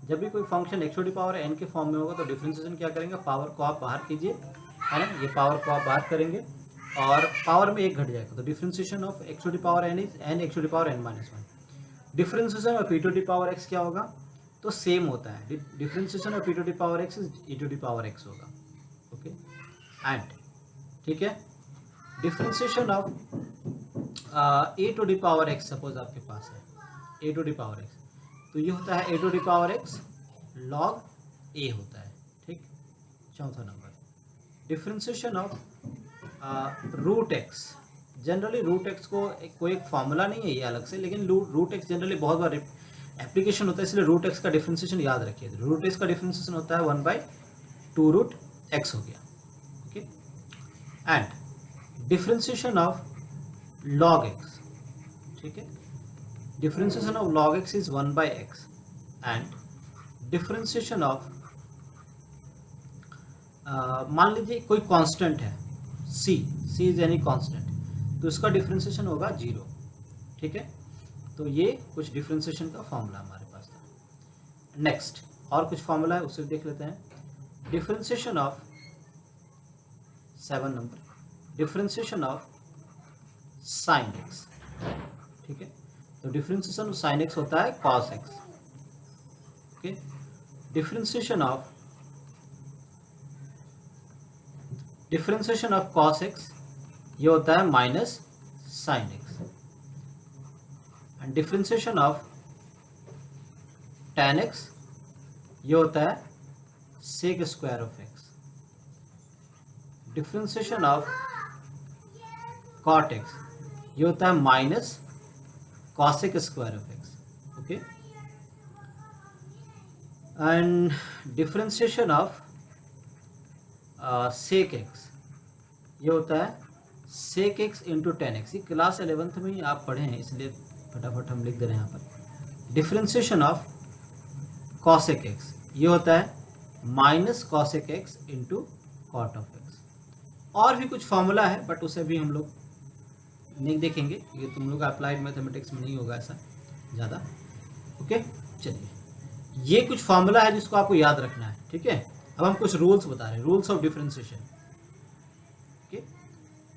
जब भी कोई function x to the power n के फॉर्म में होगा तो डिफरेंशिएशन क्या करेंगे, पावर को आप बाहर कीजिए, है ना, ये पावर को आप बाहर करेंगे और पावर में एक घट जाएगा, तो differentiation of x to the power n is n x to the power n minus one. Differentiation of e to the power x क्या होगा, तो सेम होता है, differentiation of e to the power x is e to the power x होगा। Okay and ठीक है, differentiation of a to the power x suppose आपके पास है a to the power x, तो ये होता है a to the power x log a होता है। ठीक, चौथा number differentiation of root x. Generally root x को कोई एक फॉर्मूला नहीं है ये अलग से, लेकिन रूट एक्स जनरली बहुत बार एप्लीकेशन होता है, इसलिए रूट एक्स का डिफरेंशिएशन याद रखिए। रूट एक्स का डिफरेंशिएशन होता है 1/2 रूट एक्स हो गया। Okay and differentiation of log x, ठीक है, differentiation of log x is 1/x and differentiation of मान लीजिए कोई कांस्टेंट है c इज एनी कांस्टेंट, तो इसका डिफरेंशिएशन होगा 0। ठीक है, तो ये कुछ डिफरेंशिएशन का फॉर्मूला हमारे पास था। नेक्स्ट और कुछ फॉर्मूला है उसे देख लेते हैं। Differentiation of 7 number differentiation of sine x. ठीक है, तो डिफरेंशिएशन ऑफ साइन एक्स होता है cos x. Okay, differentiation of cos x ये होता है minus sine x and differentiation of tan x ये होता है sec square of x. Differentiation of cot x ये होता है minus cosec square of x. Okay and differentiation of sec x ये होता है sec x into ten x. ये क्लास 11th में ही आप पढ़े हैं, इसलिए फटाफट हम लिख दे रहे हैं यहाँ पर। डिफरेंशिएशन ऑफ कॉसेक एक्स ये होता है minus cosec x into cot of x. और भी कुछ फॉर्मूला है बट उसे भी हम लोग नहीं देखेंगे, ये तुम लोग अप्लाइड मैथमेटिक्स में नहीं होगा ऐसा ज़्यादा। ओके चलिए, ये कुछ फॉर्मूला है जिसको आपको याद रखना है। ठीक है, अब हम कुछ रूल्स बता रहे हैं, रूल्स ऑफ डिफरेंशिएशन। ओके,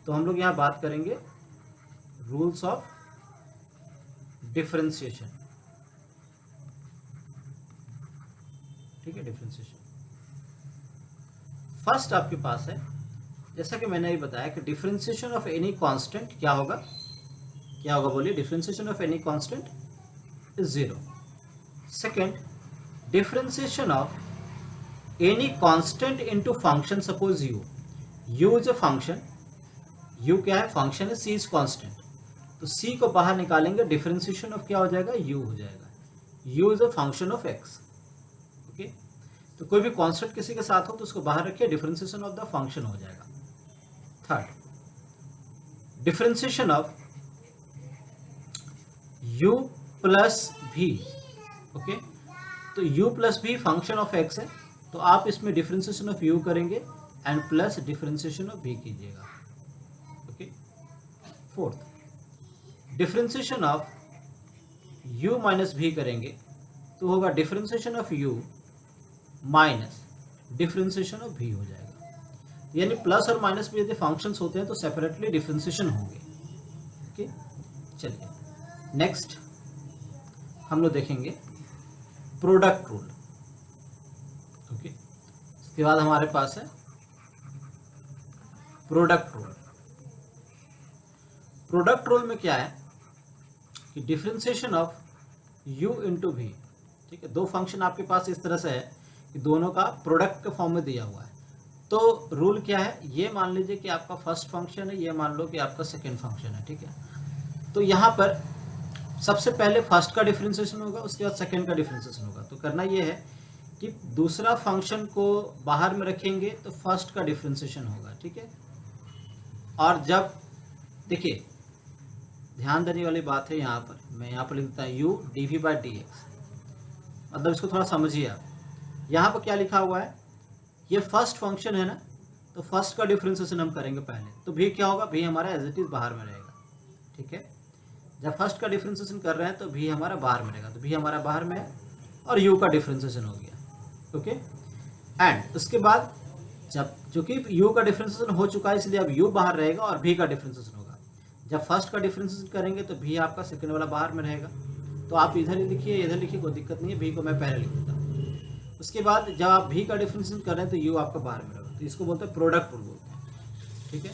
तो हम लोग यहाँ बात करेंगे रूल्स ऑफ डिफरेंशिएशन। ठीक है, डिफरेंशिएशन फर्स्ट आपके पास है, जैसा कि मैंने अभी बताया कि डिफरेंशिएशन ऑफ एनी कांस्टेंट क्या होगा, बोलिए, differentiation of any constant is 0। Second, differentiation of any constant into function, suppose u is a function, u क्या है, फंक्शन है, c इज कांस्टेंट, तो c को बाहर निकालेंगे, डिफरेंशिएशन ऑफ क्या हो जाएगा, u हो जाएगा। u is a function of x। Okay, तो कोई भी कांस्टेंट किसी के साथ हो तो उसको बाहर रखिए, डिफरेंशिएशन ऑफ द फंक्शन हो जाएगा। Third, differentiation of u plus v। Okay, तो u plus v function of x है, तो आप इसमें डिफरेंशिएशन ऑफ u करेंगे and plus differentiation of v कीजिएगा। Okay, fourth, differentiation of u minus v करेंगे तो होगा differentiation of u minus differentiation of v हो जाएगा। यानी प्लस और माइनस में यदि फंक्शंस होते हैं तो सेपरेटली डिफरेंशिएशन होंगे। ओके चलिए, नेक्स्ट हम लोग देखेंगे प्रोडक्ट रूल। ओके, इसके बाद हमारे पास है प्रोडक्ट रूल। प्रोडक्ट रूल में क्या है कि differentiation of u into v। ठीक है, दो फंक्शन आपके पास इस तरह से है कि दोनों का प्रोडक्ट के फॉर्म में दिया हुआ है, तो रूल क्या है, ये मान लीजिए कि आपका फर्स्ट फंक्शन है, ये मान लो कि आपका सेकंड फंक्शन है। ठीक है, तो यहाँ पर सबसे पहले फर्स्ट का डिफरेंशिएशन होगा, उसके बाद सेकंड का डिफरेंशिएशन होगा। तो करना ये है कि दूसरा फंक्शन को बाहर में रखेंगे तो फर्स्ट का डिफरेंशिएशन होगा। ठीक है, और जब देखिए ध्यान देने वाली बात है, यहाँ पर मैं यहाँ पर लिखता हूँ u dv/dx, मतलब इसको थोड़ा समझिए आप। यहाँ पर क्या लिखा हुआ है, ये फर्स्ट फंक्शन है ना, तो फर्स्ट का डिफरेंशिएशन हम करेंगे पहले, तो भी क्या होगा, भी हमारा एज इट इज बाहर में रहेगा। ठीक है, जब फर्स्ट का डिफरेंशिएशन कर रहे हैं तो भी हमारा बाहर में रहेगा, तो भी हमारा बाहर में है और u का डिफ्रेंसिएशन हो गया। ओके, एंड उसके बाद जब चूंकि u का डिफ्रेंसिएशन हो चुका है इसलिए अब u बाहर रहेगा और v का डिफ्रेंसिएशन होगा। जब फर्स्ट का डिफ्रेंसिएशन करेंगे तो v आपका सेकंड वाला बाहर में रहेगा, तो आप इधर ही लिखिए, इधर लिखिए, कोई दिक्कत नहीं है, v को मैं पहले लिख देता हूँ। उसके बाद जब आप v का डिफ्रेंसिएशन कर रहे हैं तो u आपका बाहर में रहेगा, तो इसको बोलते हैं प्रोडक्ट रूल बोलते हैं। ठीक है,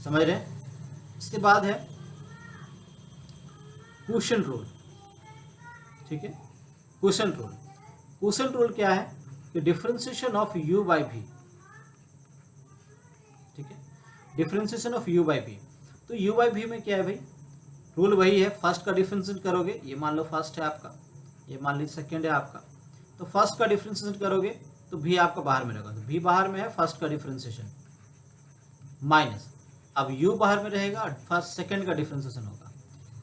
समझ रहे हैं। इसके बाद है क्वोशिएंट रूल। ठीक है, क्वोशिएंट रूल। क्वोशिएंट रूल क्या है कि differentiation of u by v। ठीक है, differentiation of u by v। तो u बाई v में क्या है भाई, रूल वही है, फर्स्ट का डिफरेंशिएशन करोगे, ये मान लो फर्स्ट है आपका, ये मान लीजिए सेकंड है आपका, तो फर्स्ट का डिफरेंशिएशन करोगे तो v आपका बाहर में रहेगा, तो v बाहर में है फर्स्ट का डिफरेंशिएशन माइनस, अब u बाहर में रहेगा, फर्स्ट सेकंड का डिफरेंशिएशन होगा,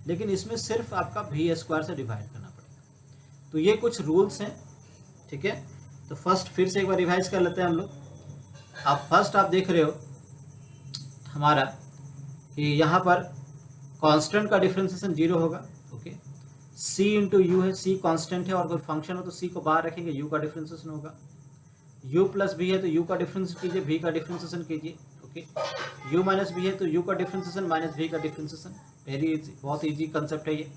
लेकिन इसमें सिर्फ आपका v स्क्वायर से डिवाइड करना पड़ेगा। तो ये कुछ रूल्स हैं। ठीक है, तो फर्स्ट फिर से एक बार रिवाइज कर लेते हैं हम लोग। अब फर्स्ट आप देख रहे हो हमारा कि यहाँ पर कांस्टेंट का डिफरेंशिएशन 0 होगा। ओके, c इंटू यू है, c कांस्टेंट है और कोई फंक्शन हो तो c को बाहर रखेंगे, u का डिफरेंशिएशन होगा। u प्लस b है तो u का डिफरेंस कीजिए, v का डिफरेंशिएशन कीजिए। ओके, u माइनस b है तो u का डिफरेंशिएशन माइनस v का डिफरेंशिएशन। वेरी इजी, बहुत इजी कंसेप्ट है ये।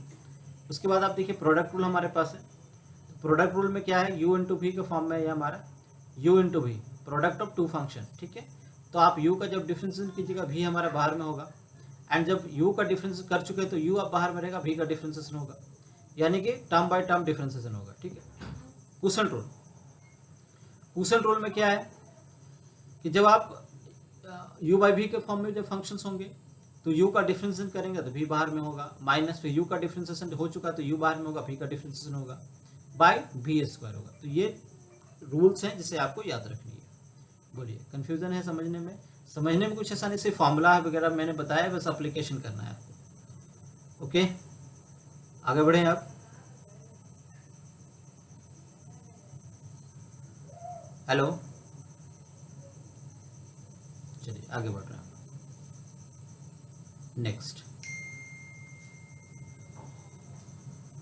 उसके बाद आप देखिए प्रोडक्ट रूल हमारे पास है। प्रोडक्ट रूल में क्या है, u इंटू v के फॉर्म में है हमारा u into v, product of two function. ठीक है, तो आप u का जब डिफरेंशिएशन कीजिएगा v हमारा बाहर में होगा, एंड जब u का डिफरेंस कर चुके हैं तो u अब बाहर में रहेगा, v का डिफरेंशिएशन होगा, यानी कि टर्म बाय टर्म डिफरेंशिएशन होगा। ठीक है, क्वोशिएंट रूल। क्वोशिएंट रूल में क्या है कि जब आप u बाई v के फॉर्म में जब फंक्शंस होंगे तो u का डिफरेंशिएशन करेंगे तो v बाहर में होगा, माइनस फिर u का डिफरेंशिएशन हो चुका तो u बाहर में होगा, v का डिफरेंशिएशन होगा, बाय v स्क्वायर होगा। तो ये रूल्स हैं जिसे आपको याद रखनी है। बोलिए, कंफ्यूजन है समझने में? समझने में कुछ ऐसा नहीं, सिर्फ फॉर्मूला वगैरह मैंने बताया, बस एप्लीकेशन करना है आपको। ओके, आगे बढ़ें आप। हेलो, चलिए आगे बढ़ रहे हैं। नेक्स्ट,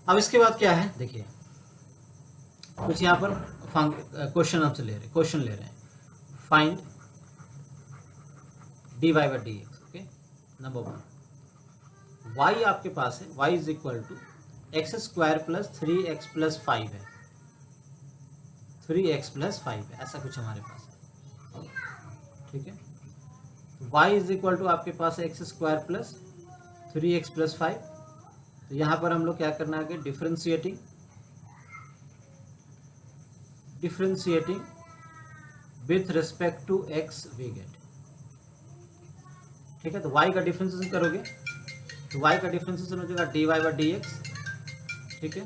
अब इसके बाद क्या है देखिए, कुछ यहाँ पर क्वेश्चन आपसे ले रहे हैं, find dy by d x. Okay, number 1, y आपके पास है, y is equal to x square plus 3x plus 5 है, 3x प्लस 5 है, ऐसा कुछ हमारे पास है। ठीक है, y इज इक्वल टू आपके पास है x square plus 3x plus 5। तो यहाँ पर हम लोग क्या करना है कि differentiating with respect to x we get. ठीक है, तो y का डिफरेंशिएशन करोगे तो y का डिफरेंशिएशन हो जाएगा dy बाई डी एक्स। ठीक है,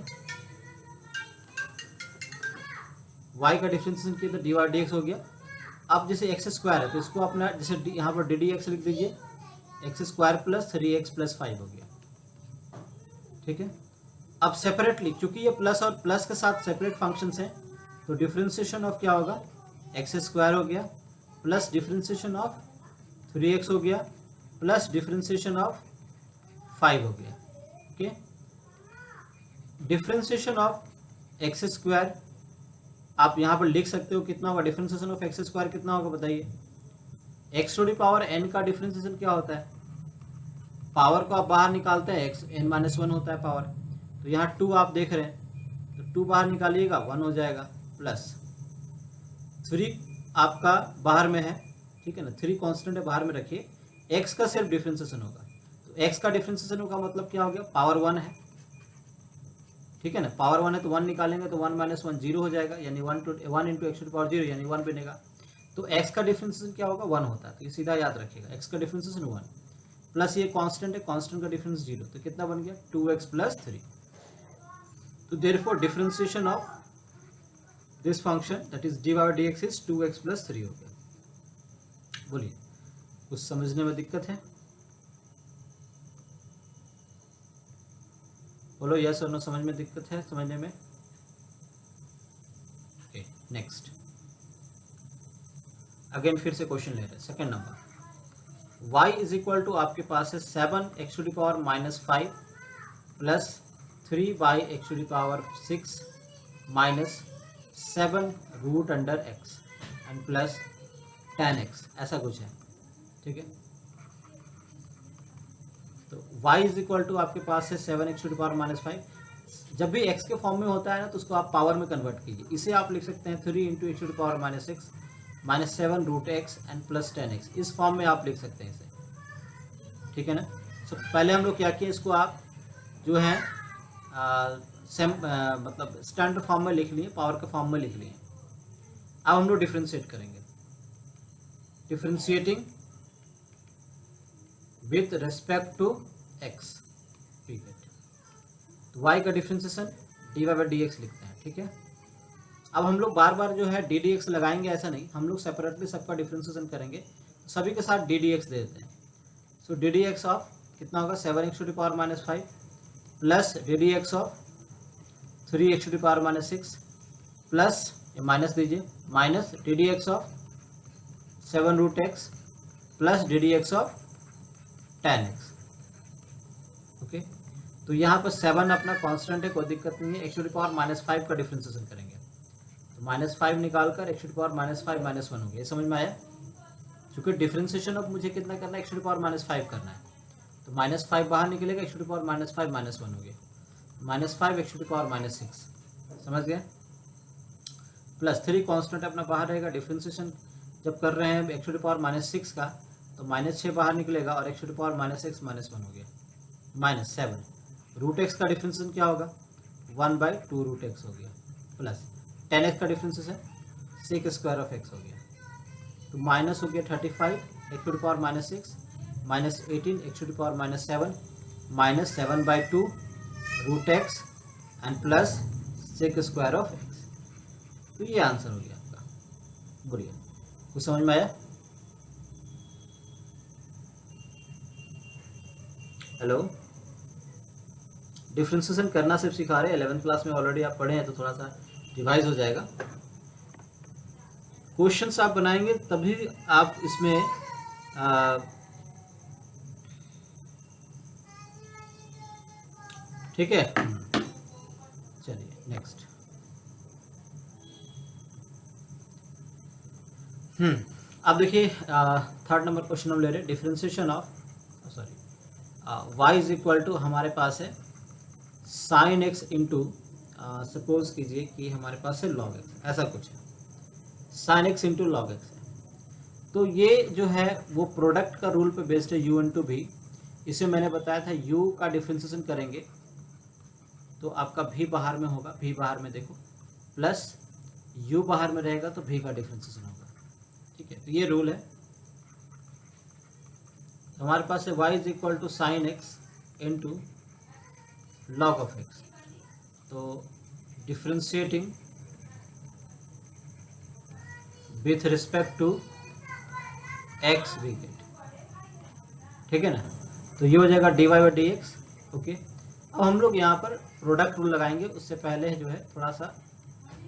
y का डिफरेंशिएशन किया तो dy बाई डी एक्स हो गया। अब जैसे एक्स स्क्वायर है तो इसको अपना जैसे यहाँ पर डी एक्स लिख दीजिए, x square plus 3x plus 5 हो गया। ठीक है, अब सेपरेटली चूंकि ये प्लस और प्लस के साथ सेपरेट फंक्शंस हैं तो डिफरेंशिएशन ऑफ क्या होगा, एक्स स्क्वायर हो गया प्लस डिफरेंशिएशन ऑफ 3x हो गया प्लस डिफरेंशिएशन ऑफ 5 हो गया। Okay, differentiation of x square आप यहाँ पर लिख सकते हो कितना होगा, डिफरेंशिएशन ऑफ एक्स स्क्वायर कितना होगा बताइए। X to the power n का डिफरेंशिएशन क्या होता है, पावर को आप बाहर निकालते हैं, एक्स एन माइनस 1 होता है पावर, तो यहाँ 2 आप देख रहे हैं तो 2 बाहर निकालिएगा 1 हो जाएगा, प्लस 3 आपका बाहर में है। ठीक है ना, 3 कांस्टेंट है, बाहर में रखिए, x का सिर्फ डिफरेंशिएशन होगा, तो x का डिफरेंशिएशन होगा मतलब क्या हो गया, पावर 1 है। ठीक है ना, पावर 1 है तो 1 निकालेंगे तो 1 माइनस 1 0 हो जाएगा, यानी 1 इंटू एक्स टू पावर 0 यानी 1 बनेगा। तो x का डिफरेंशिएशन क्या होगा, 1 होता है, तो ये सीधा याद रखिएगा, x का डिफरेंशिएशन 1 प्लस ये कांस्टेंट है, कांस्टेंट का डिफरेंस 0, तो कितना बन गया 2x प्लस 3। तो therefore differentiation of this function that is dy by d x is 2x plus 3 हो गया। बोलिए, कुछ समझने में दिक्कत है? बोलो यस और नो, समझ में दिक्कत है समझने में? ओके, नेक्स्ट अगेन फिर से क्वेश्चन ले रहे हैं, second number, y is equal to आपके पास है 7x to the power minus 5 plus 3 by x to the power 6 minus 7 root under x and plus 10x, ऐसा कुछ है, ठीक है। तो y इज इक्वल टू आपके पास है 7x to the power minus 5। जब भी x के फॉर्म में होता है ना तो उसको आप पावर में कन्वर्ट कीजिए। इसे आप लिख सकते हैं 3 into x to the power minus 6 minus 7 root x and plus 10x, इस फॉर्म में आप लिख सकते हैं इसे, ठीक है ना। तो पहले हम लोग क्या किए, इसको आप जो है मतलब स्टैंडर्ड फॉर्म में लिख लिए, पावर के फॉर्म में लिख लिए। अब हम लोग डिफ्रेंशिएट करेंगे, differentiating with respect to x, ठीक है। तो y का differentiation dy by d x लिखते हैं, ठीक है। अब हम लोग बार बार जो है डी डी एक्स लगाएंगे, ऐसा नहीं, हम लोग सेपरेटली सबका डिफ्रेंशिएशन करेंगे, सभी के साथ डी डी एक्स दे देते हैं। So d d x of कितना होगा 7x to the power minus 5 plus d d x of 3x to the power minus 6 plus ये माइनस दीजिए minus d d x of 7 root x plus d d x of 10x, okay. तो यहाँ पर 7 अपना constant है, कोई दिक्कत नहीं है। x to the power minus 5 का डिफ्रेंशिएशन करेंगे तो माइनस 5 निकाल कर x to the power minus 5 minus 1 हो गया, समझ में आया। क्योंकि डिफ्रेंशिएशन अब मुझे कितना करना है, x to the power minus 5 करना है, तो माइनस 5 बाहर निकलेगा, x to the power minus 5 minus 1 हो गया, minus 5 x to the power minus 6, समझ गए। प्लस 3 कांस्टेंट अपना बाहर रहेगा। डिफ्रेंशिएशन जब कर रहे हैं x to the power minus 6 का तो माइनस 6 बाहर निकलेगा और x to the power minus 6 minus 1 हो गया, माइनस 7 रूट एक्स का डिफ्रेंशिएशन क्या होगा 1 बाई 2 रूट एक्स हो गया, प्लस 10x का differentiation sec square of x हो गया, तो माइनस हो गया 35 x to the power minus 6 minus 18 x to the power minus 7 minus 7 by 2 root x and plus sec square of x। तो ये आंसर हो गया आपका, बढ़िया। कुछ समझ में आया? हेलो, डिफ्रेंशिएशन करना सिर्फ सिखा रहे हैं, 11th क्लास में ऑलरेडी आप पढ़े हैं तो थोड़ा सा रिवाइज हो जाएगा। क्वेश्चंस आप बनाएंगे तभी आप इसमें ठीक है। चलिए नेक्स्ट। अब देखिए थर्ड नंबर क्वेश्चन हम ले रहे हैं, differentiation of y is equal to हमारे पास है साइन एक्स इंटू सपोज कीजिए कि हमारे पास है लॉग एक्स, ऐसा कुछ है, sign x into log x है। तो ये जो है वो प्रोडक्ट का रूल पे बेस्ड है, u इंटू भी। इसे मैंने बताया था u का डिफ्रेंशिएशन करेंगे तो आपका v बाहर में होगा, v बाहर में देखो, प्लस u बाहर में रहेगा तो v का डिफ्रेंशिएशन होगा, ठीक है। तो ये रूल है। हमारे पास है y is equal to sine x into log of x, तो differentiating with respect to x we get, ठीक है ना। तो ये हो जाएगा d y by d x, okay. अब हम लोग यहाँ पर प्रोडक्ट रूल लगाएंगे, उससे पहले जो है थोड़ा सा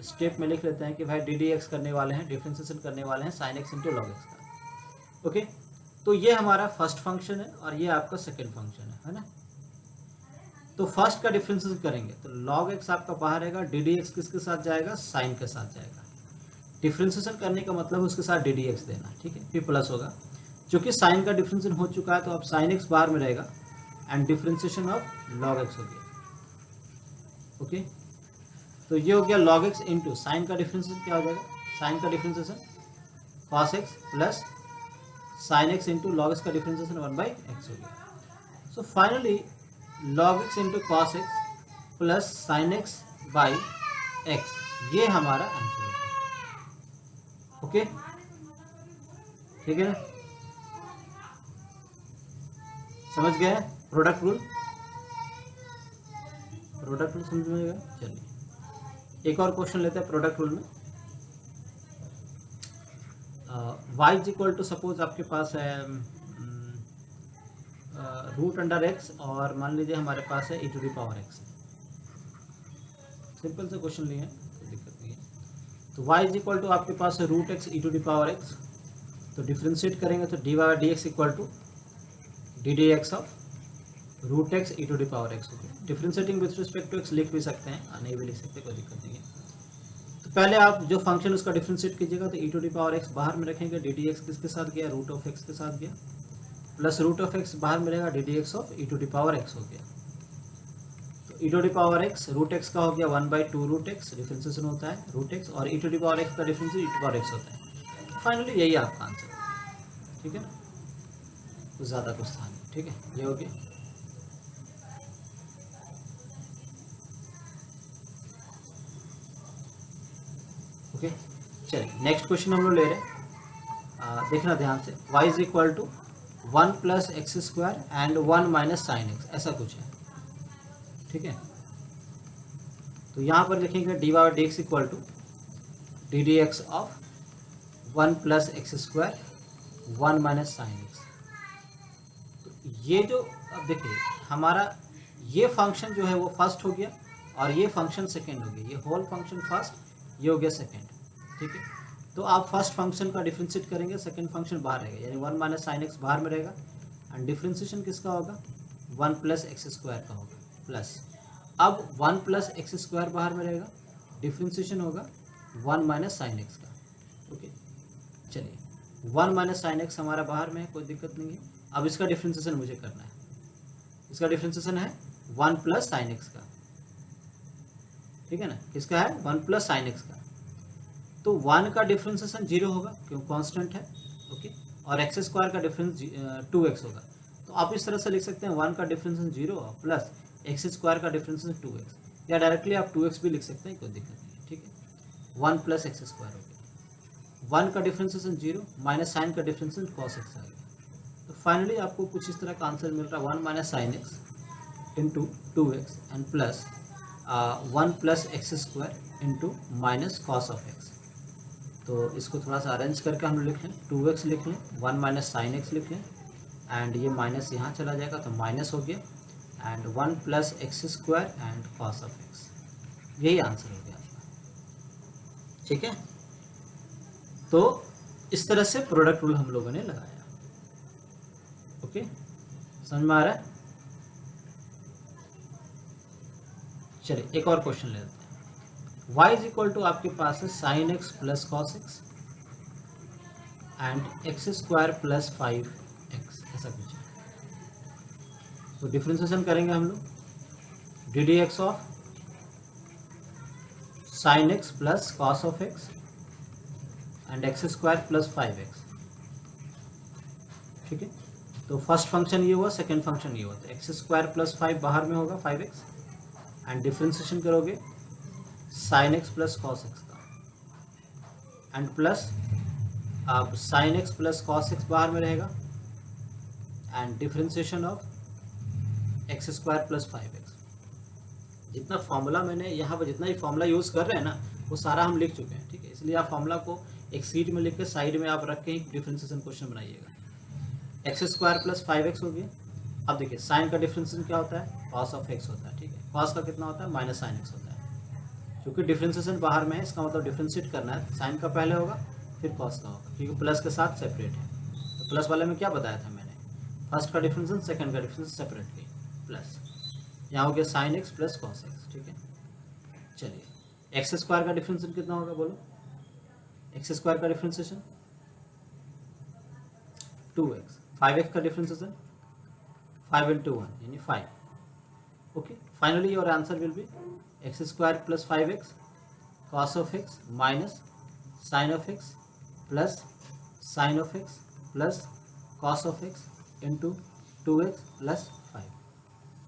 स्टेप में लिख लेते हैं कि भाई डी डी एक्स करने वाले हैं, डिफ्रेंशिएशन करने वाले हैं sign x into log x का, ओके। तो ये हमारा फर्स्ट फंक्शन है और ये आपका सेकेंड फंक्शन है ना। तो फर्स्ट का डिफ्रेंशिएशन करेंगे तो लॉग एक्स आपका बाहर रहेगा, डी डी एक्स किसके साथ जाएगा, साइन के साथ जाएगा। डिफ्रेंशिएशन करने का मतलब उसके साथ डी डी एक्स देना, ठीक है। फिर प्लस होगा, क्योंकि साइन का डिफ्रेंशिएशन हो चुका है तो अब साइन एक्स बाहर में रहेगा and differentiation of log x हो गया, ओके। तो ये हो गया लॉग एक्स इंटू साइन का डिफ्रेंशिएशन क्या हो जाएगा, साइन का differentiation cos x plus sign x into log x का डिफ्रेंशिएशन 1 बाई एक्स हो गया। So finally log x into cos x plus sine x by x, ये हमारा आंसर है, ओके, ठीक है ना। समझ गए प्रोडक्ट रूल, प्रोडक्ट रूल समझ में आएगा। चलिए एक और क्वेश्चन लेते हैं प्रोडक्ट रूल में। y is equal to suppose आपके पास है रूट अंडर एक्स और मान लीजिए हमारे पास है e to the power x, simple से क्वेश्चन लिए हैं, कोई दिक्कत नहीं है। तो y इज इक्वल टू आपके पास है root x e to the power x, तो डिफ्रेंशिएट करेंगे तो d y by d x equal to d d x of root x e to the power x होगी। Differentiating with respect to x लिख भी सकते हैं, नहीं भी लिख सकते, कोई दिक्कत नहीं है। पहले आप जो फंक्शन उसका डिफ्रेंशिएट कीजिएगा तो e to the power x बाहर में रखेंगे, डी डी एक्स किसके साथ गया, रूट ऑफ एक्स के साथ गया, प्लस रूट ऑफ एक्स बाहर में रहेगा, d d x of e to the power x हो गया। तो e to the power x root x का हो गया 1/2 रूट एक्स, डिफ्रेंसिएशन होता है रूट एक्स, और e to the power x का differentiation e to power x होता है। फाइनली यही आपका आंसर है, ठीक है, कुछ ज़्यादा कुछ था नहीं, ठीक है, ये हो गया। ओके, चलिए नेक्स्ट क्वेश्चन हम लोग ले रहे हैं, देखना ध्यान से। y is equal to 1 + x² and 1 - sin x, ऐसा कुछ है, ठीक है। तो यहाँ पर लिखेंगे dy/dx equal to ddx of 1 + x² 1 - sin x। तो ये जो अब देखिए हमारा ये फंक्शन जो है वो फर्स्ट हो गया और ये फंक्शन सेकेंड हो गया, ये होल फंक्शन फर्स्ट, ये हो गया सेकेंड, ठीक है। तो आप फर्स्ट फंक्शन का डिफ्रेंशिएट करेंगे, सेकेंड फंक्शन बाहर रहेगा, यानी 1 - sin x बाहर में रहेगा, एंड डिफ्रेंशिएशन किसका होगा, 1 + x² का होगा, प्लस अब 1 + x² बाहर में रहेगा, डिफ्रेंशिएशन होगा 1 - sin x का। ओके, चलिए 1 - sin x हमारा बाहर में है, कोई दिक्कत नहीं है। अब इसका डिफ्रेंशिएशन मुझे करना है, इसका डिफ्रेंशिएशन है 1 + sin x का, ठीक है ना, किसका है 1 + sin x का। तो 1 का डिफ्रेंशिएशन 0 होगा क्यों कांस्टेंट है, ओके, और x² का डिफरेंस 2x होगा। तो आप इस तरह से लिख सकते हैं 1 का डिफ्रेंशिएशन 0 प्लस x² का डिफ्रेंशिएशन 2x, या डायरेक्टली आप 2x भी लिख सकते हैं, कोई दिक्कत नहीं है, ठीक है। 1 + x² हो गया, 1 का डिफ्रेंशिएशन 0 माइनस साइन का डिफ्रेंशिएशन cos x आ गया। तो फाइनली आपको कुछ इस तरह का आंसर मिल रहा है 1 - sin x into 2x and plus 1 + x² into minus cos of x। तो इसको थोड़ा सा अरेंज करके हम लिख लें, 2x लिख लें, 1 - sin x लिख लें, एंड ये माइनस यहाँ चला जाएगा तो माइनस हो गया, and 1 + x² and cos of x, यही आंसर हो गया आपका, ठीक है। तो इस तरह से प्रोडक्ट रूल हम लोगों ने लगाया, ओके, समझ में आ रहा है। चलिए एक और क्वेश्चन ले लेते हैं। y इज इक्वल टू आपके पास है sin x + cos x and x² + 5x, ऐसा कुछ है। तो डिफ्रेंशिएशन करेंगे हम लोग, ddx of sin x + cos of x and x² + 5x, ठीक है। तो फर्स्ट फंक्शन ये हुआ, सेकेंड फंक्शन ये हुआ, तो x² + 5 बाहर में होगा 5x, एंड डिफ्रेंशिएशन करोगे sin x + cos x का, एंड प्लस अब sin x + cos x बाहर में रहेगा, and differentiation of x² + 5x। जितना फॉर्मूला मैंने यहाँ पर जितना ही फॉर्मूला यूज़ कर रहे हैं ना वो सारा हम लिख चुके हैं, ठीक है। इसलिए आप फॉर्मूला को एक सीट में लिख के साइड में आप रख के डिफ्रेंशिएशन क्वेश्चन बनाइएगा। x² + 5x हो गया। अब देखिए साइन का डिफ्रेंशिएशन क्या होता है, cos of x होता है, ठीक है। cos का कितना होता है, माइनस sin x होता है। क्योंकि डिफ्रेंशिएशन बाहर में है, इसका मतलब डिफ्रेंशिएट करना है, साइन का पहले होगा फिर cos का होगा, क्योंकि प्लस के साथ सेपरेट है। तो प्लस वाले में क्या बताया था मैंने, फर्स्ट का डिफ्रेंशिएशन सेकंड का डिफ्रेंशिएशन सेपरेट की, प्लस यहाँ हो गया sin x + cos x, ठीक है। चलिए x² का डिफ्रेंशिएशन कितना होगा बोलो, x² का डिफ्रेंशिएशन 2x, 5x का डिफ्रेंशिएशन 5 × 1 यानी 5, okay. Finally your answer will be x² + 5x cos of x minus sin of x plus sin of x plus cos of x into 2x plus 5,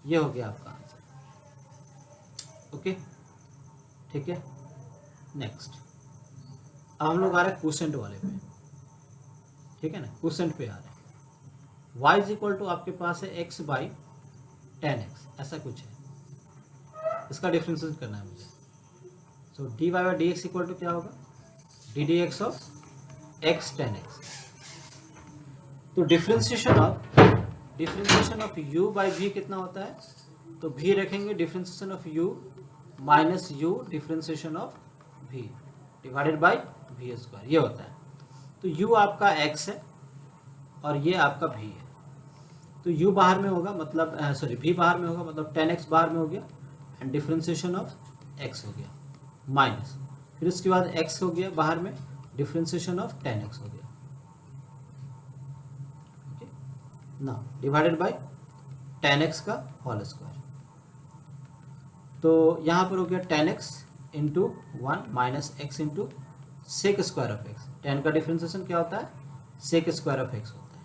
ये हो गया आपका answer, okay, ठीक है। Next अब हम लोग आ रहे हैं क्वोशेंट वाले पे, ठीक है ना, क्वोशेंट पे आ रहे हैं। y इज इक्वल टू आपके पास है x/10x, ऐसा कुछ है, इसका डिफरेंशिएशन करना है मुझे। सो dy/dx इक्वल टू क्या होगा, ddx ऑफ x10x। तो डिफरेंशिएशन ऑफ u/v कितना होता है, तो v रखेंगे differentiation of u minus u differentiation of v divided by v², ये होता है। तो u आपका x है और ये आपका v है, तो u बाहर में होगा मतलब v बाहर में होगा मतलब 10x बाहर में हो गया, एंड डिफरेंशिएशन ऑफ x हो गया माइनस फिर उसके बाद x हो गया बाहर में, डिफ्रेंसिएशन ऑफ tan x हो गया। ना डिवाइडेड बाय tan x का होल स्क्वायर। तो यहाँ पर हो गया tan x into 1 minus x into sec square of x. tan का डिफ्रेंसिएशन क्या होता है, सेक स्क्वायर ऑफ एक्स होता है,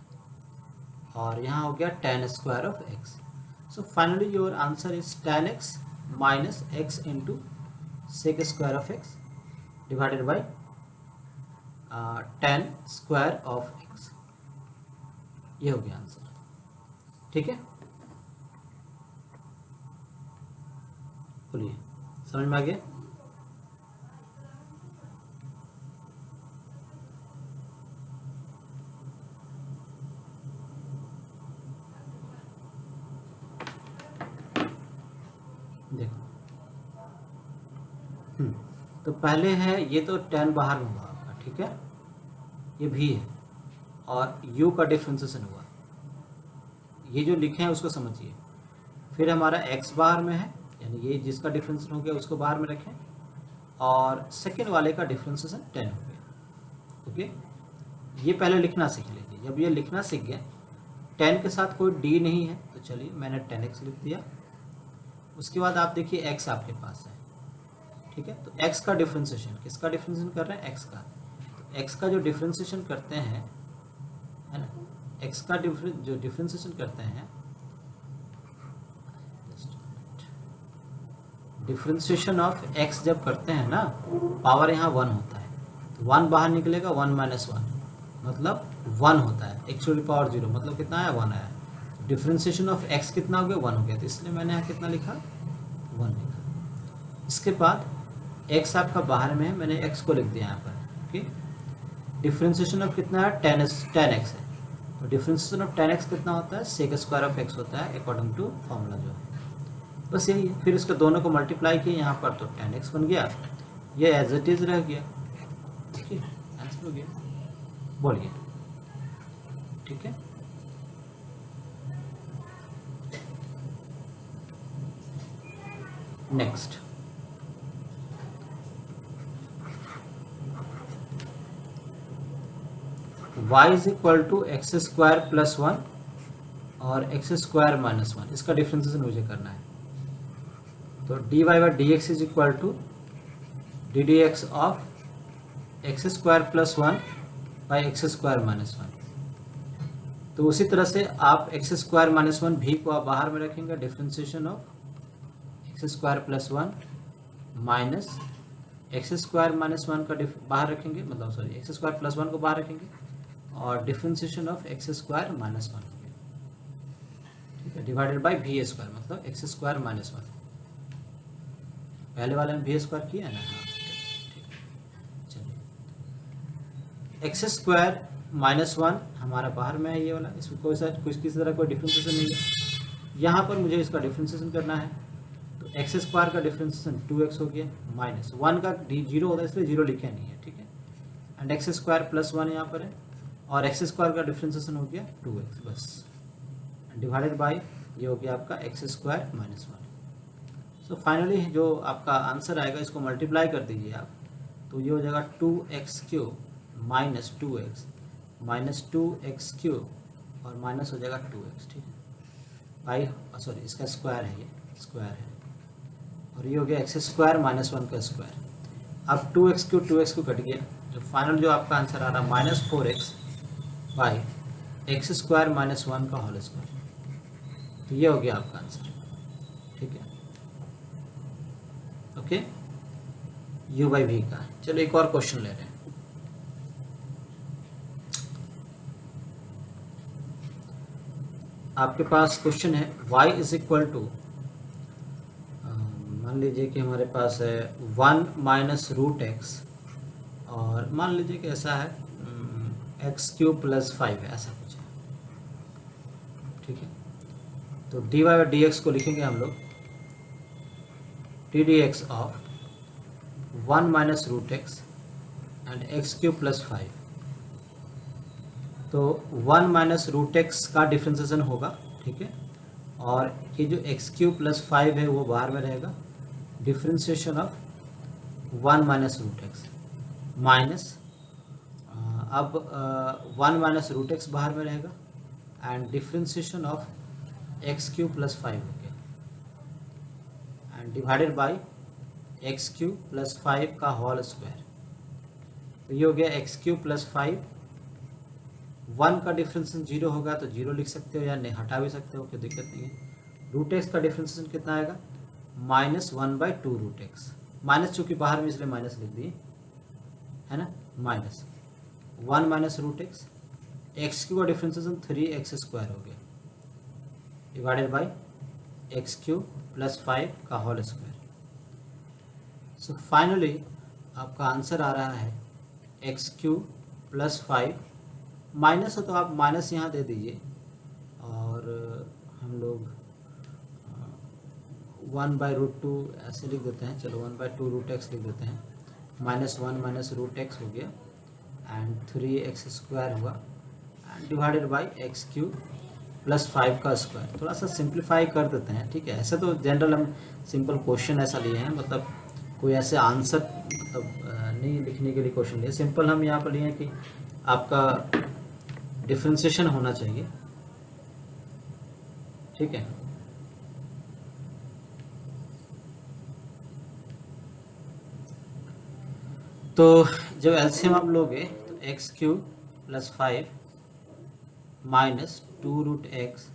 और यहाँ हो गया tan square of x. So finally your answer is tan x minus x into sec square of x divided by tan square of x. ये हो गया आंसर। ठीक है, बोलिए, समझ में आ गया? देखो, तो पहले है ये, तो tan बाहर में हुआ आपका, ठीक है, ये भी है, और u का डिफ्रेंसिएशन हुआ, ये जो लिखे हैं उसको समझिए। फिर हमारा x बाहर में है, यानी ये जिसका डिफ्रेंसिएशन हो गया उसको बाहर में रखें, और सेकेंड वाले का डिफ्रेंसिएशन 10 हो गया। ओके, ये पहले लिखना सीख लीजिए। जब ये लिखना सीख गए, 10 के साथ कोई d नहीं है, तो चलिए मैंने 10x लिख दिया। उसके बाद आप देखिए x आपके पास है, ठीक है, तो x का डिफ्रेंसिएशन, किसका डिफ्रेंसिएशन कर रहे हैं, x का। तो x का जो डिफ्रेंसिएशन करते हैं, है ना, x का जो डिफ्रेंसिएशन करते हैं, डिफ्रेंसिएशन ऑफ x जब करते हैं ना, पावर यहाँ 1 होता है, तो 1 बाहर निकलेगा, 1 माइनस 1 मतलब 1 होता है, x टू द पावर 0 मतलब कितना आया, 1 आया। डिफ्रेंसिएशन ऑफ x कितना हो गया, 1 हो गया, तो इसलिए मैंने यहाँ कितना लिखा, 1 लिखा। इसके बाद x आपका बाहर में है, मैंने x को लिख दिया यहाँ पर। ओके, डिफ्रेंसिएशन ऑफ कितना है, tan x है, तो डिफ्रेंसिएशन ऑफ tan x कितना होता है, सेक स्क्वायर ऑफ x होता है अकॉर्डिंग टू फॉर्मूला जो है, बस यही है। फिर इसके दोनों को मल्टीप्लाई किए यहाँ पर, तो tan x बन गया, ये एज इट इज रह गया। ठीक है, आंसर हो गया, बोलिए। ठीक है, next, y is equal to x square plus 1 और एक्स स्क्वायर माइनस 1, इसका डिफ्रेंसिएशन मुझे करना है। तो dy by d x is equal to d d x of x square plus 1 by x square minus 1। तो उसी तरह से आप एक्स स्क्वायर माइनस 1 भी को आप बाहर में रखेंगे, differentiation of x square plus 1 minus x square minus 1 का बाहर रखेंगे, मतलब सॉरी एक्स स्क्वायर प्लस 1 को बाहर रखेंगे, और differentiation of x square minus 1 हो गया। ठीक है, डिवाइडेड बाई वी स्क्वायर मतलब एक्स स्क्वायर माइनस 1। पहले वाले में वी स्क्वायर किया है ना, हाँ ठीक है। चलिए, एक्स स्क्वायर माइनस 1 हमारा बाहर में है, ये वाला, इसमें कोई सा कुछ किसी तरह कोई डिफ्रेंसिएशन नहीं है। यहाँ पर मुझे इसका डिफ्रेंसिएशन करना है, तो एक्स स्क्वायर का डिफ्रेंसिएशन 2x हो गया, माइनस 1 का 0 होता है इसलिए 0 लिखा नहीं है, ठीक है, एंड एक्स स्क्वायर प्लस 1 यहाँ पर है, और एक्स स्क्वायर का डिफ्रेंसिएशन हो गया 2x, बस, डिवाइडेड बाई ये हो गया आपका x square minus 1। So finally जो आपका आंसर आएगा, इसको मल्टीप्लाई कर दीजिए आप, तो ये हो जाएगा 2x cube minus 2x minus 2x cube, और माइनस हो जाएगा 2x, ठीक है, बाई सॉरी इसका स्क्वायर है, ये स्क्वायर है, और ये हो गया एक्स स्क्वायर माइनस 1 का स्क्वायर। अब 2x क्यूब 2x को कट गया, जो फाइनल जो आपका आंसर आ रहा है minus 4x by x square minus 1 का होल स्क्वायर। तो ये हो गया आपका आंसर, ठीक है। ओके, u बाई वी का। चलो एक और क्वेश्चन ले रहे हैं। आपके पास क्वेश्चन है y इज इक्वल टू, मान लीजिए कि हमारे पास है 1 माइनस रूट एक्स, और मान लीजिए कि ऐसा है एक्स क्यूब प्लस 5 है, ऐसा कुछ है, ठीक है। तो d y by d x को लिखेंगे हम लोग d d x of 1 minus root x and x cube plus 5। तो 1 माइनस रूट एक्स का डिफ्रेंसिएशन होगा, ठीक है, और ये जो एक्स क्यूब प्लस 5 है वो बाहर में रहेगा, differentiation of 1 minus root x minus अब 1 माइनस रूट एक्स बाहर में रहेगा and differentiation of x cube plus 5 हो गया and divided by x cube plus 5 का होल स्क्वायर। तो ये हो गया एक्स क्यूब प्लस 5। 1 का डिफ्रेंसिएशन 0 होगा तो 0 लिख सकते हो या नहीं हटा भी सकते हो, कोई दिक्कत नहीं है। रूट एक्स का डिफ्रेंसिएशन कितना आएगा? -1/2 रूट एक्स। माइनस चूँकि बाहर में इसलिए माइनस लिख दिए, है ना। Minus 1 minus root x, x cube का डिफ्रेंसिएशन 3x² हो गया divided by x cube plus 5 का होल स्क्वायर। सो फाइनली आपका आंसर आ रहा है एक्स क्यूब प्लस 5। माइनस हो तो आप माइनस यहाँ दे दीजिए और हम लोग 1/√2 ऐसे लिख देते हैं। चलो 1/2 रूट एक्स लिख देते हैं। -1 माइनस रूट एक्स हो गया एंड 3x² हुआ and divided by x cube plus 5 का स्क्वायर। थोड़ा सा सिंप्लीफाई कर देते हैं, ठीक है। ऐसे तो जनरल हम सिंपल क्वेश्चन ऐसा लिए हैं, मतलब कोई ऐसे आंसर मतलब नहीं लिखने के लिए क्वेश्चन लिए। सिंपल हम यहाँ पर लिए हैं कि आपका डिफ्रेंसिएशन होना चाहिए, ठीक है। तो जब एलसीएम आप लोगे तो x cube plus 5 minus 2 root x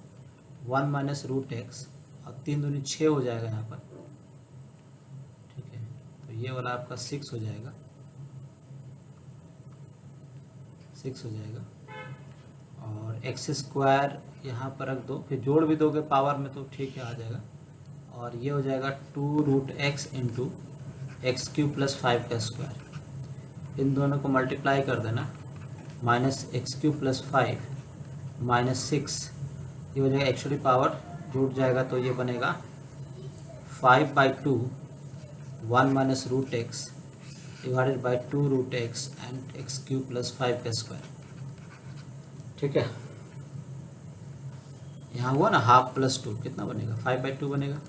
1 minus root x और 3 दूनी 6 हो जाएगा यहाँ पर, ठीक है। तो ये वाला आपका 6 हो जाएगा, 6 हो जाएगा और x² यहाँ पर रख दो, फिर जोड़ भी दोगे पावर में तो ठीक है आ जाएगा। और ये हो जाएगा 2 root x into x cube plus 5 का स्क्वायर। इन दोनों को मल्टीप्लाई कर देना, minus x cube plus 5 minus 6, ये हो जाएगा एक्चुअली पावर जुड़ जाएगा तो ये बनेगा 5/2 1 minus root x divided by 2 root x and x cube plus 5 का स्क्वायर, ठीक है। यहाँ हुआ ना हाफ प्लस 2 कितना बनेगा? 5/2 बनेगा,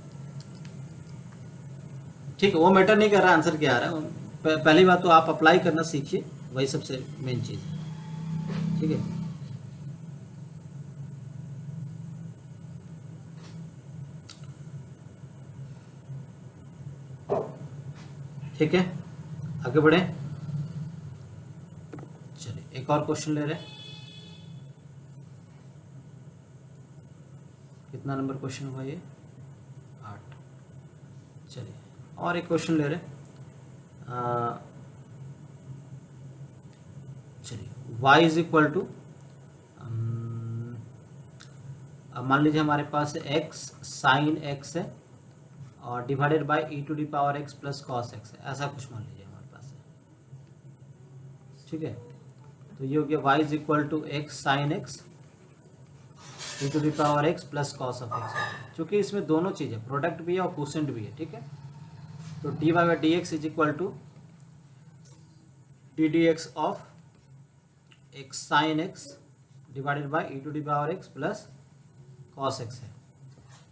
ठीक है। वो मैटर नहीं कर रहा आंसर क्या आ रहा है। पहली बात तो आप अप्लाई करना सीखिए, वही सबसे मेन चीज़, ठीक है। ठीक है, आगे बढ़े। चलिए एक और क्वेश्चन ले रहे हैं। कितना नंबर क्वेश्चन हुआ ये? 8। चलिए और एक क्वेश्चन ले रहे हैं। चलिए y इज इक्वल टू, अब मान लीजिए हमारे पास x साइन x है और divided by e⁻x plus cos x है, ऐसा कुछ मान लीजिए हमारे पास है, ठीक है। तो ये हो गया y is equal to x sine x e⁻x plus cos of x। चूँकि इसमें दोनों चीज़ें प्रोडक्ट भी है और कोसेंट भी है, ठीक है। तो dy/dx is equal to ddx of x sine x divided by e⁻x plus cos x है।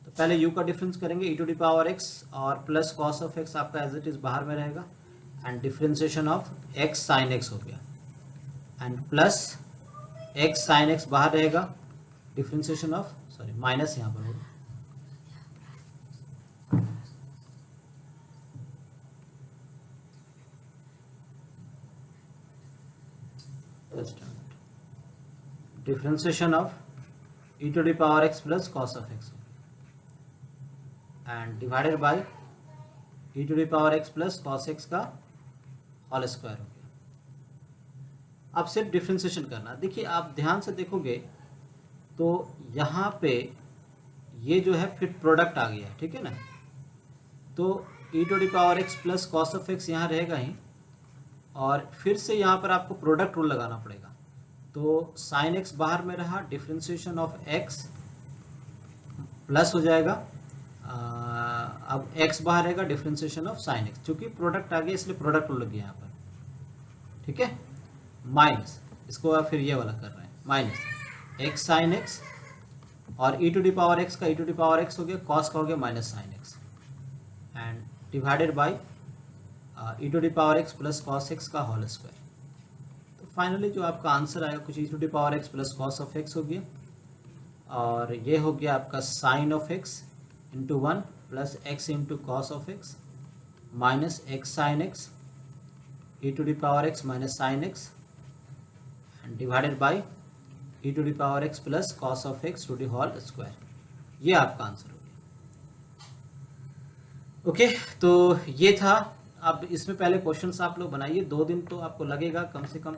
तो पहले u का डिफरेंस करेंगे, e⁻x और प्लस cos ऑफ x आपका एज इट इज बाहर में रहेगा and differentiation of x sine x हो गया and plus x sine x बाहर रहेगा, डिफरेंशिएशन ऑफ सॉरी माइनस यहाँ पर होगा differentiation of e⁻x plus cos of x and divided by e⁻x plus cos x का होल स्क्वायर हो गया। अब सिर्फ डिफरेंशिएशन करना। देखिए आप ध्यान से देखोगे तो यहाँ पे ये जो है फिर प्रोडक्ट आ गया है, ठीक है ना। तो e⁻x plus cos of x यहाँ रहेगा ही और फिर से यहाँ पर आपको प्रोडक्ट रूल लगाना पड़ेगा। तो साइन x बाहर में रहा, डिफरेंशिएशन ऑफ x प्लस हो जाएगा, अब x बाहर रहेगा, डिफरेंशिएशन ऑफ साइन x, क्योंकि प्रोडक्ट आ गया इसलिए प्रोडक्ट रूल लग गया यहाँ पर, ठीक है। माइनस इसको आप फिर ये वाला कर रहे हैं, माइनस x साइन x और e⁻x का e⁻x हो गया, cos का हो गया minus sine x and divided by e to the power x plus cos x का होल स्क्वायर। तो फाइनली जो आपका आंसर आएगा कुछ e to the power x plus cos of x हो गया, और ये हो गया आपका sine of x into 1 plus x into cos of x minus x sine x e to the power x minus sine x and divided by e to the power x plus cos of x to the whole square. ये आपका answer हो गया। Okay, तो ये था। अब इसमें पहले क्वेश्चंस आप लोग बनाइए, 2 दिन तो आपको लगेगा कम से कम